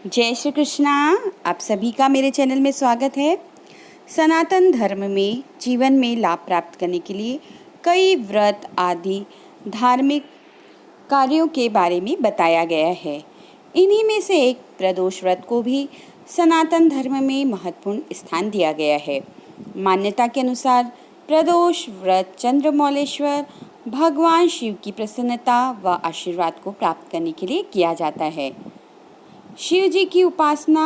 जय श्री कृष्णा। आप सभी का मेरे चैनल में स्वागत है। सनातन धर्म में जीवन में लाभ प्राप्त करने के लिए कई व्रत आदि धार्मिक कार्यों के बारे में बताया गया है। इन्हीं में से एक प्रदोष व्रत को भी सनातन धर्म में महत्वपूर्ण स्थान दिया गया है। मान्यता के अनुसार प्रदोष व्रत चंद्रमौलेश्वर भगवान शिव की प्रसन्नता व आशीर्वाद को प्राप्त करने के लिए किया जाता है। शिव जी की उपासना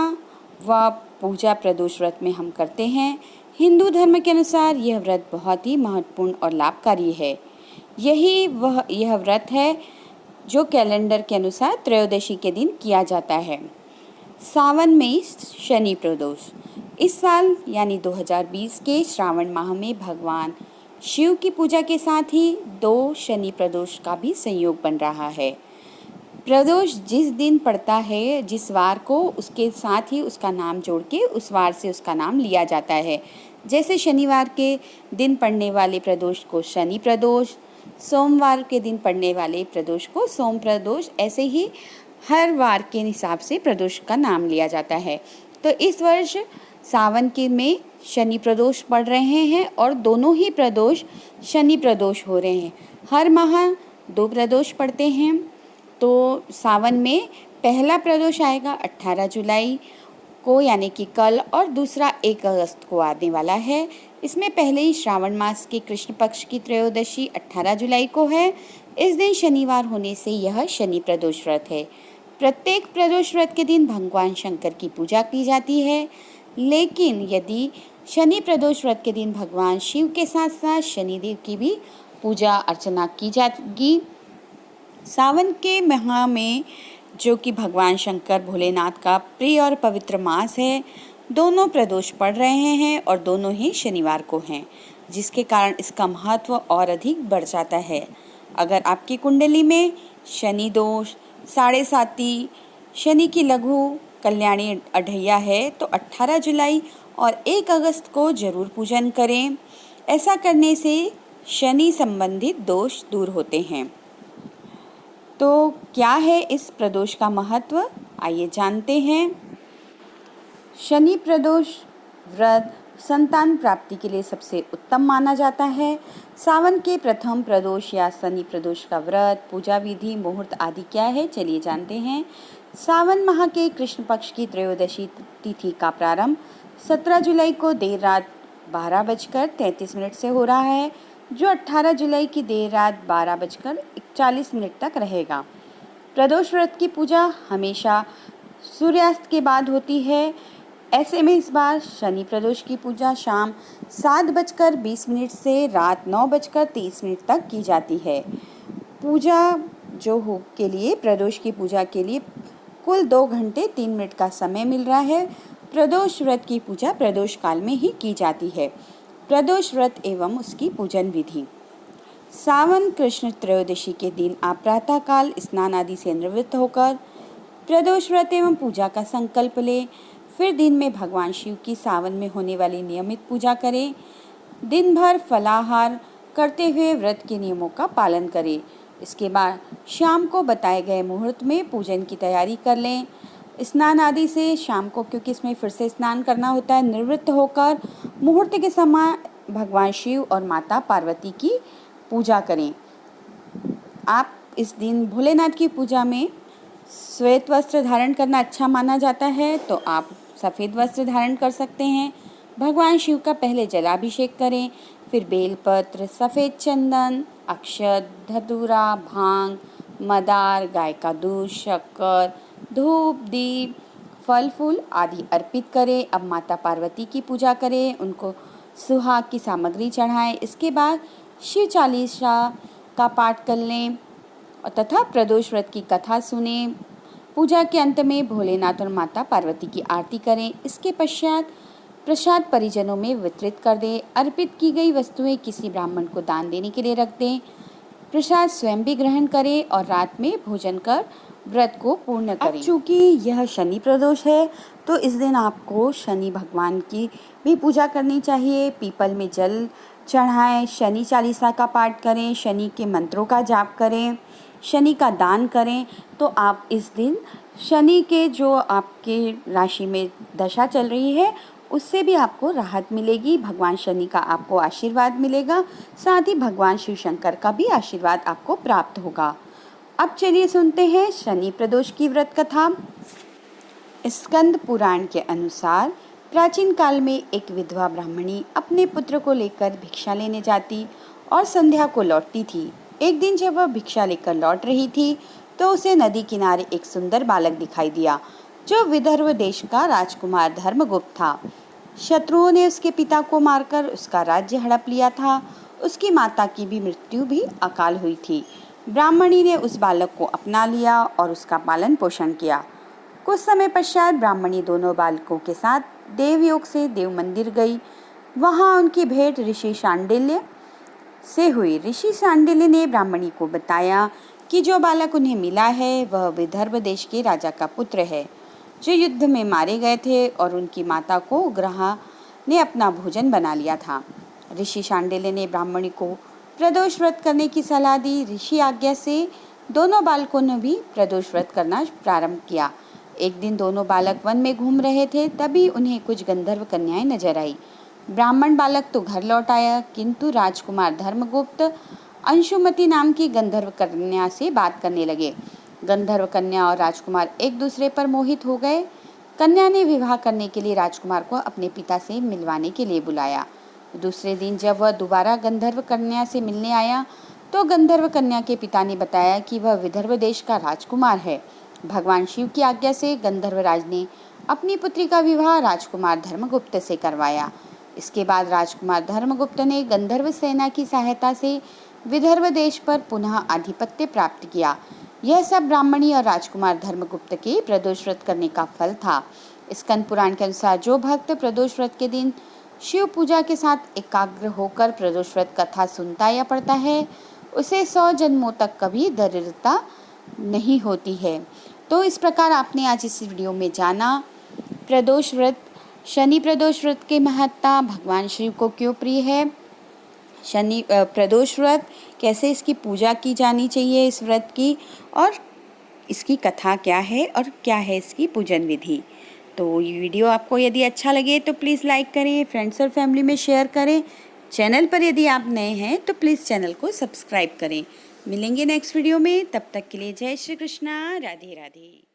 व पूजा प्रदोष व्रत में हम करते हैं। हिंदू धर्म के अनुसार यह व्रत बहुत ही महत्वपूर्ण और लाभकारी है। यह व्रत है जो कैलेंडर के अनुसार त्रयोदशी के दिन किया जाता है। सावन में शनि प्रदोष। इस साल यानी 2020 के श्रावण माह में भगवान शिव की पूजा के साथ ही 2 शनि प्रदोष का भी संयोग बन रहा है। प्रदोष जिस दिन पड़ता है, जिस वार को, उसके साथ ही उसका नाम जोड़ के उस वार से उसका नाम लिया जाता है। जैसे शनिवार के दिन पड़ने वाले प्रदोष को शनि प्रदोष, सोमवार के दिन पड़ने वाले प्रदोष को सोम प्रदोष, ऐसे ही हर वार के हिसाब से प्रदोष का नाम लिया जाता है। तो इस वर्ष सावन के में शनि प्रदोष पड़ रहे हैं और दोनों ही प्रदोष शनि प्रदोष हो रहे हैं। हर माह 2 प्रदोष पड़ते हैं। तो सावन में पहला प्रदोष आएगा 18 जुलाई को यानी कि कल, और दूसरा 1 अगस्त को आने वाला है। इसमें पहले ही श्रावण मास के कृष्ण पक्ष की त्रयोदशी 18 जुलाई को है। इस दिन शनिवार होने से यह शनि प्रदोष व्रत है। प्रत्येक प्रदोष व्रत के दिन भगवान शंकर की पूजा की जाती है, लेकिन यदि शनि प्रदोष व्रत के दिन भगवान शिव के साथ साथ शनिदेव की भी पूजा अर्चना की जाएगी। सावन के माह में, जो कि भगवान शंकर भोलेनाथ का प्रिय और पवित्र मास है, दोनों प्रदोष पड़ रहे हैं और दोनों ही शनिवार को हैं, जिसके कारण इसका महत्व और अधिक बढ़ जाता है। अगर आपकी कुंडली में शनि दोष, साढ़े साती, शनि की लघु कल्याणी अढ़ैया है तो 18 जुलाई और 1 अगस्त को जरूर पूजन करें। ऐसा करने से शनि संबंधित दोष दूर होते हैं। तो क्या है इस प्रदोष का महत्व, आइए जानते हैं। शनि प्रदोष व्रत संतान प्राप्ति के लिए सबसे उत्तम माना जाता है। सावन के प्रथम प्रदोष या शनि प्रदोष का व्रत, पूजा विधि, मुहूर्त आदि क्या है, चलिए जानते हैं। सावन माह के कृष्ण पक्ष की त्रयोदशी तिथि का प्रारंभ 17 जुलाई को देर रात 12:33 से हो रहा है, जो 18 जुलाई की देर रात 12:41 तक रहेगा। प्रदोष व्रत की पूजा हमेशा सूर्यास्त के बाद होती है। ऐसे में इस बार शनि प्रदोष की पूजा शाम 7:20 से रात 9:30 तक की जाती है। पूजा के लिए प्रदोष की पूजा के लिए कुल 2 घंटे 3 मिनट का समय मिल रहा है। प्रदोष व्रत की पूजा प्रदोष काल में ही की जाती है। प्रदोष व्रत एवं उसकी पूजन विधि। सावन कृष्ण त्रयोदशी के दिन आप प्रातःकाल स्नान आदि से निवृत्त होकर प्रदोष व्रत एवं पूजा का संकल्प लें। फिर दिन में भगवान शिव की सावन में होने वाली नियमित पूजा करें। दिन भर फलाहार करते हुए व्रत के नियमों का पालन करें। इसके बाद शाम को बताए गए मुहूर्त में पूजन की तैयारी कर लें। स्नान आदि से शाम को, क्योंकि इसमें फिर से स्नान करना होता है, निवृत्त होकर मुहूर्त के समय भगवान शिव और माता पार्वती की पूजा करें। आप इस दिन भोलेनाथ की पूजा में श्वेत वस्त्र धारण करना अच्छा माना जाता है, तो आप सफ़ेद वस्त्र धारण कर सकते हैं। भगवान शिव का पहले जलाभिषेक करें, फिर बेलपत्र, सफ़ेद चंदन, अक्षत, धतूरा, भांग, मदार, गाय का दूध, शक्कर, धूप, दीप, फल फूल आदि अर्पित करें। अब माता पार्वती की पूजा करें, उनको सुहाग की सामग्री चढ़ाएं। इसके बाद शिव चालीसा का पाठ कर लें तथा प्रदोष व्रत की कथा सुने। पूजा के अंत में भोलेनाथ और माता पार्वती की आरती करें। इसके पश्चात प्रसाद परिजनों में वितरित कर दें। अर्पित की गई वस्तुएं किसी ब्राह्मण को दान देने के लिए रख दें। प्रसाद स्वयं भी ग्रहण करें और रात में भोजन कर व्रत को पूर्ण करें। अब चूँकि यह शनि प्रदोष है, तो इस दिन आपको शनि भगवान की भी पूजा करनी चाहिए। पीपल में जल चढ़ाएं, शनि चालीसा का पाठ करें, शनि के मंत्रों का जाप करें। शनि का दान करें तो आप इस दिन शनि के जो आपके राशि में दशा चल रही है उससे भी आपको राहत मिलेगी। भगवान शनि का आपको आशीर्वाद मिलेगा, साथ ही भगवान शिव शंकर का भी आशीर्वाद आपको प्राप्त होगा। अब चलिए सुनते हैं शनि प्रदोष की व्रत कथा। स्कंद पुराण के अनुसार प्राचीन काल में एक विधवा ब्राह्मणी अपने पुत्र को लेकर भिक्षा लेने जाती और संध्या को लौटती थी। एक दिन जब वह भिक्षा लेकर लौट रही थी तो उसे नदी किनारे एक सुंदर बालक दिखाई दिया जो विदर्भ देश का राजकुमार धर्मगुप्त था। शत्रुओं ने उसके पिता को मारकर उसका राज्य हड़प लिया था। उसकी माता की भी मृत्यु भी अकाल हुई थी। ब्राह्मणी ने उस बालक को अपना लिया और उसका पालन पोषण किया। कुछ समय पश्चात ब्राह्मणी दोनों बालकों के साथ देवयोग से देव मंदिर गई। वहां उनकी भेंट ऋषि शांडिल्य से हुई। ऋषि शांडिल्य ने ब्राह्मणी को बताया कि जो बालक उन्हें मिला है वह विदर्भ देश के राजा का पुत्र है जो युद्ध में मारे गए थे और उनकी माता को ग्रह ने अपना भोजन बना लिया था। ऋषि शांडिल्य ने ब्राह्मणी को प्रदोष व्रत करने की सलाह दी। ऋषि आज्ञा से दोनों बालकों ने भी प्रदोष व्रत करना प्रारंभ किया। एक दिन दोनों बालक वन में घूम रहे थे, तभी उन्हें कुछ गंधर्व कन्याएं नजर आई। ब्राह्मण बालक तो घर लौट आया, किंतु राजकुमार धर्मगुप्त अंशुमति नाम की गंधर्व कन्या से बात करने लगे। गंधर्व कन्या और राजकुमार एक दूसरे पर मोहित हो गए। कन्या ने विवाह करने के लिए राजकुमार को अपने पिता से मिलवाने के लिए बुलाया। दूसरे दिन जब वह दोबारा गंधर्व कन्या से मिलने आया तो गंधर्व कन्या के पिता ने बताया कि वह विदर्भ देश का राजकुमार है। भगवान शिव की आज्ञा से गंधर्वराज ने अपनी पुत्री का विवाह राजकुमार धर्मगुप्त से करवाया। इसके बाद राजकुमार धर्मगुप्त ने गंधर्व सेना की सहायता से विदर्भ देश पर पुनः आधिपत्य प्राप्त किया। यह सब ब्राह्मणी और राजकुमार धर्मगुप्त के प्रदोष व्रत करने का फल था। स्कंद पुराण के अनुसार जो भक्त प्रदोष व्रत के दिन शिव पूजा के साथ एकाग्र होकर प्रदोष व्रत कथा सुनता या पढ़ता है उसे 100 जन्मों तक कभी दरिद्रता नहीं होती है। तो इस प्रकार आपने आज इस वीडियो में जाना प्रदोष व्रत, शनि प्रदोष व्रत की महत्ता, भगवान शिव को क्यों प्रिय है, शनि प्रदोष व्रत कैसे इसकी पूजा की जानी चाहिए इस व्रत की, और इसकी कथा क्या है और क्या है इसकी पूजन विधि। तो ये वीडियो आपको यदि अच्छा लगे तो प्लीज़ लाइक करें, फ्रेंड्स और फैमिली में शेयर करें। चैनल पर यदि आप नए हैं तो प्लीज़ चैनल को सब्सक्राइब करें। मिलेंगे नेक्स्ट वीडियो में, तब तक के लिए जय श्री कृष्णा, राधे राधे।